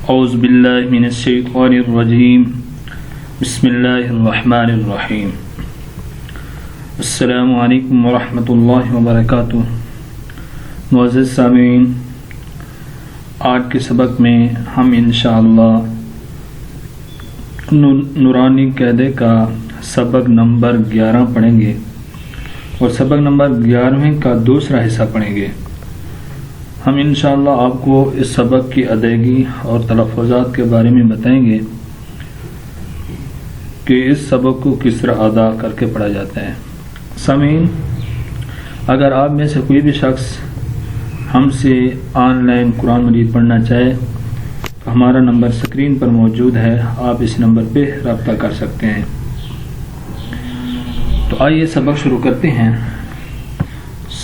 اعوذ باللہ من الشیطان الرجیم بسم اللہ الرحمن الرحیم السلام علیکم ورحمۃ اللہ وبرکاتہ۔ معزز سامعین، آج کے سبق میں ہم انشاءاللہ نورانی قاعدے کا سبق نمبر 11 پڑھیں گے اور سبق نمبر 11 کا دوسرا حصہ پڑھیں گے۔ ہم انشاءاللہ آپ کو اس سبق کی ادائیگی اور تلفظات کے بارے میں بتائیں گے کہ اس سبق کو کس طرح ادا کر کے پڑھا جاتا ہے۔ سامعین، اگر آپ میں سے کوئی بھی شخص ہم سے آن لائن قرآن مجید پڑھنا چاہے تو ہمارا نمبر سکرین پر موجود ہے، آپ اس نمبر پہ رابطہ کر سکتے ہیں۔ تو آئیے سبق شروع کرتے ہیں۔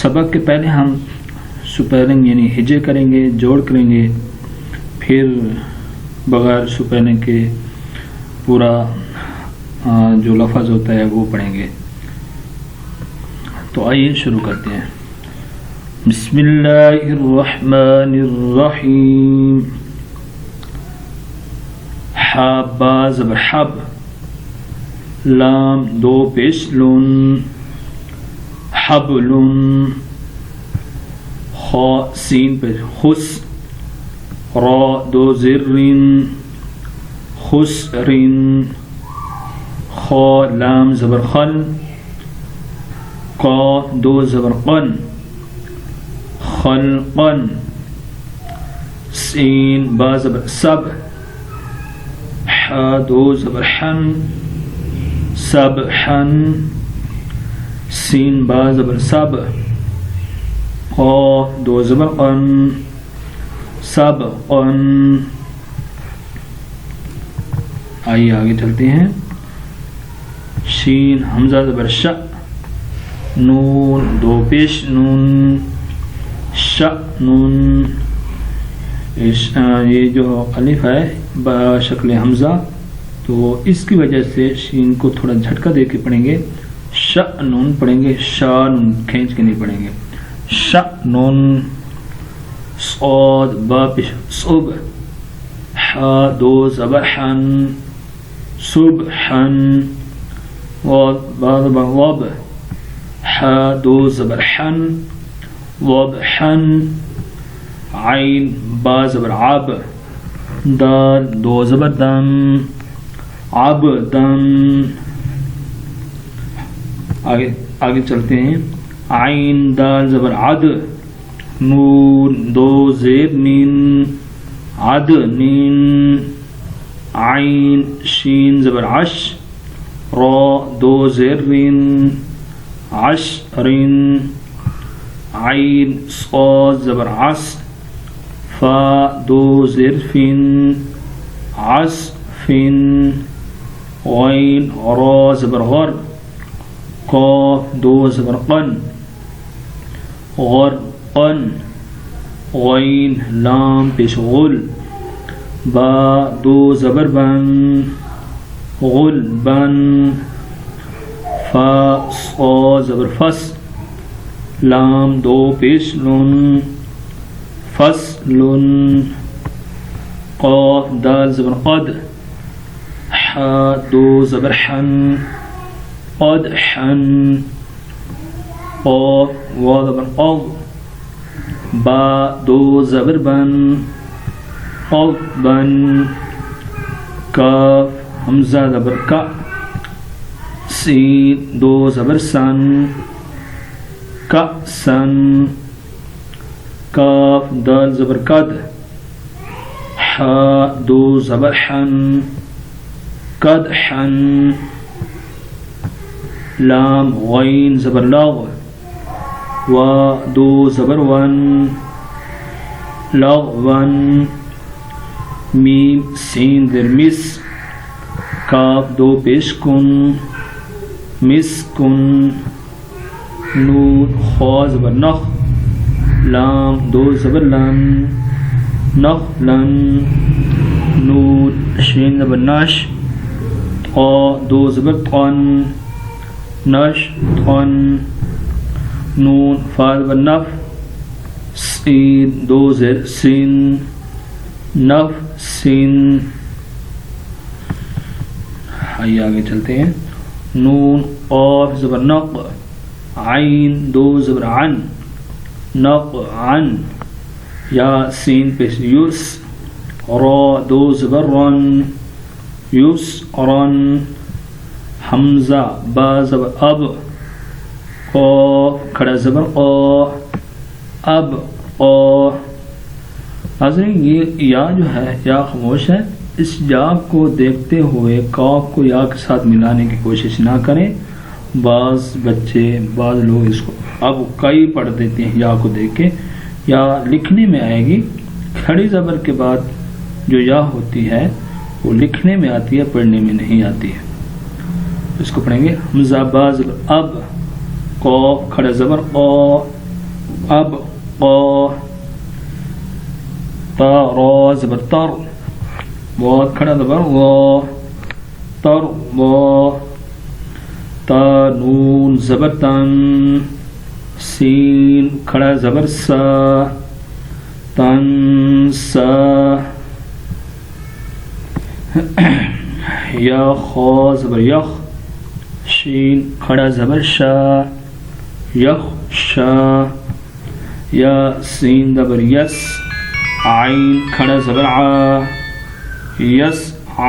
سبق کے پہلے ہم سپیلنگ یعنی ہجے کریں گے، جوڑ کریں گے، پھر بغیر سپیلنگ کے پورا جو لفظ ہوتا ہے وہ پڑھیں گے۔ تو آئیے شروع کرتے ہیں۔ بسم اللہ الرحمن الرحیم۔ حا با زبر حب، لام دو پیش لن، حبلن، خا سین پر خس، را دو زرین، خسرین، خا لام زبر خل، قاف دو زبر قن، خلقن، سین با زبر سب، حا دو زبر حن، سبحن، سین با زبر سب، قاف دو زبر قن، سبقن۔ آئیے آگے چلتے ہیں۔ شین حمزہ زبر ش، نون دو پیش نون، ش نون، یہ جو الف ہے بشکل حمزہ تو اس کی وجہ سے شین کو تھوڑا جھٹکا دے کے پڑھیں گے، ش نون پڑھیں گے، شا نون کھینچ کے نہیں پڑھیں گے۔ ش نون، صاد با پیش صب، حا دو زبر حن، صبحن، واد با زبر وب، حا دو زبر حن، وبحن، عین با زبر عب، دال دو زبر دن، عبدن۔ آگے چلتے ہیں۔ عین دال زبر عد، نون دو زیر نین، عدنین، عین شین زبر عش، را دو زیر رین، عشرین، عین صاد زبر عص، فا دو زیر فین، عصفین، غین را زبر غر، قاف دو زبر قن، غرقن، غین لام پیش غل، با دو زبر بن، غلبن، فا صاد زبر فس، لام دو پیش لن، فصلن، قاف دال زبر قد، حا دو زبر حن، قدحن، قاف واو زبر قض، با دو زبر بن، قضبن، کاف حمزہ زبر کا، سین دو زبر سن، کأسن، کاف دال زبر قد، حا دو زبر حن، قدحن، لام غین زبر لغ، و دو زبر ون، لغون، میم سین در مس، کاف دو پیش کن، مسکن، نون خا زبر نخ، لام دو زبر لن، نخلن، نون شین زبر نش، قا دو زبر طن، نشطن، نون فا زبر نف، سین دو زر سین، نفسن. آئیے آگے چلتے ہیں. نون قاف زبر نق، عین دو زبر عن، نق عن. یا سین پیش یس، را دو زبر رن، یس رن. حمزہ با زبر اب، قاف کھڑا زبر قا، اب قا. حاضرین یہ یا جو ہے یا خاموش ہے، اس یا کو دیکھتے ہوئے کاف کو یا کے ساتھ ملانے کی کوشش نہ کریں. بعض بچے بعض لوگ اس کو اب کئی پڑھ دیتے ہیں یا کو دیکھ کے. یا لکھنے میں آئے گی، کھڑی زبر کے بعد جو یا ہوتی ہے وہ لکھنے میں آتی ہے، پڑھنے میں نہیں آتی ہے. اس کو پڑھیں گے حمزہ با زبر اب، قاف کھڑا زبر قا، اب قا. تا را زبر تر، بہت کھڑا زبر وا، تر وا. تا نون زبر تن، سین کھڑا زبر سا، تن سا. یا خا زبر یخ، شین کھڑا زبر شا، یخ شا. یا سین زبر یس، عین کھڑا زبر ع، یس ع.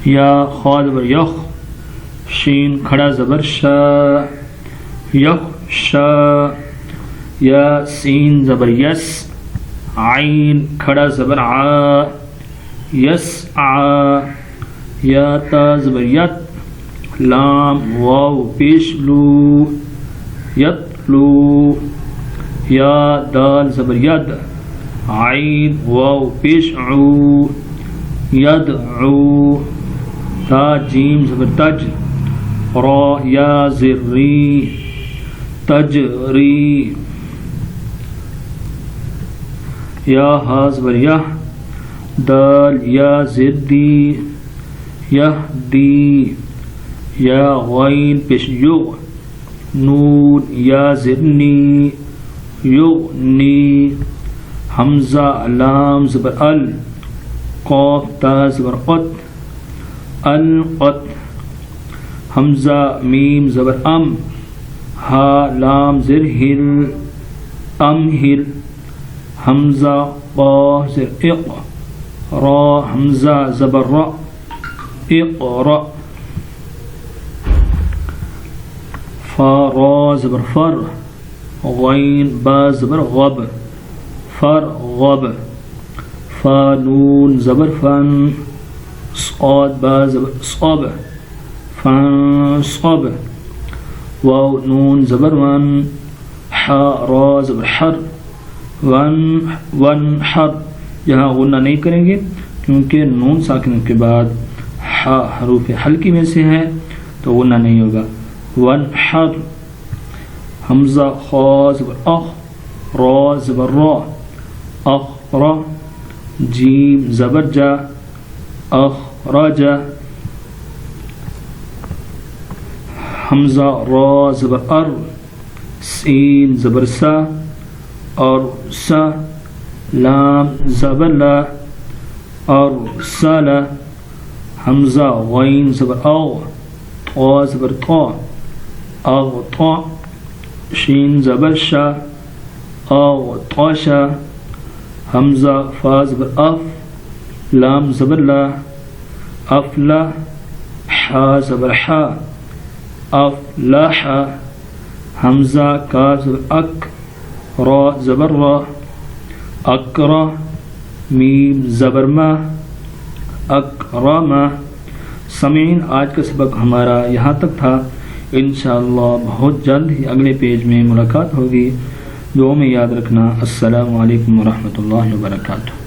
یا خا زبر یخ، شین کھڑا زبر شا، یخ شا. یا سین زبر یس، عین کھڑا زبر ع، یس ع. یا تا زبر یت، لام واو پیش لو، یت لو. یا دال زبر ید، عین واو پیش عو، ید عو. تا جیم زبر تج، را یا زری، تجری. یا ہا زبر یح، دال یا زدی، یہدی. یا غین پیش یغ، نون یا زرنی، یغنی. حمزہ لام زبر ال، قاف تا زبر قط، القط. حمزہ میم زبر ام، ہا لام زر ہل، امہل. حمزہ قاف زر اق، را حمزہ زبر را، اقرأ. فا را زبر فر، غین با زبر غب، فرغب. فا نون زبر فن، صاد با زبر صب، فانصب. واو نون زبر ون، حا را زبر حر، ون حر. یہاں غنہ نہیں کریں گے کیونکہ نون ساکنوں کے بعد حا حروف حلقی میں سے ہے تو غنہ نہیں ہوگا. ون حر. حمزہ خا زبر اخ، را زبر را، اخرا. جیم زبر جا، اخرج. حمزہ را زبر ار، سین زبر سا، ارسا. لام زبر لا، ارسل. حمزہ غین زبر او، طا زبر طا، اغطا. شین زبر شا، اغطاشا. حمزہ فا زبر اف، لام زبر لا، افلا. حا زبر حا، افلح. حمزہ کاف زبر اک، را زبر را، اکرا. میم زبر ما، اکرم. سامعین آج کا سبق ہمارا یہاں تک تھا. انشاءاللہ بہت جلد ہی اگلے پیج میں ملاقات ہوگی. دعاؤں میں یاد رکھنا. السلام علیکم ورحمۃ اللہ وبرکاتہ.